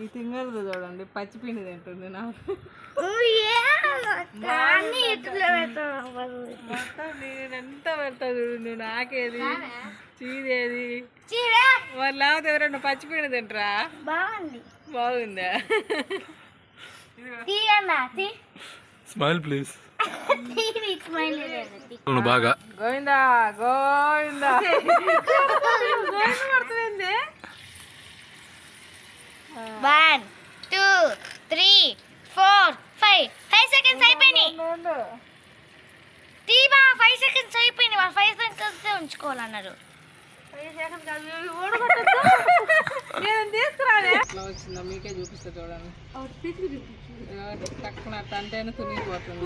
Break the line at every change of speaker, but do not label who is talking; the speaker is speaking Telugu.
ఈ తింగరదు చూడండి పచ్చిపిండి తింటుంది నాకు మొత్తం నేనంతా పెడతా చూడు నువ్వు నాకేది చీదేది వాళ్ళు లేకపోతే ఎవరన్నా పచ్చిపిండి తింటరా బాగుందా
స్మైల్ ప్లీజ్ బాగా
గోవిందా గోవిందా పడుతుంది
1 2 3 4 5 సెకండ్స్ అయిపోయినాయి తీబా 5 సెకండ్స్ అయిపోయినాయి వాళ్ళు 5 సెకండ్స్ ఉంచుకోవాలన్నారు
నేను తీసుకురాలే ఎట్లా వచ్చిందో మీకే చూపిస్తా చూడండి తక్కువ అంటేనే తునిగిపోతుంది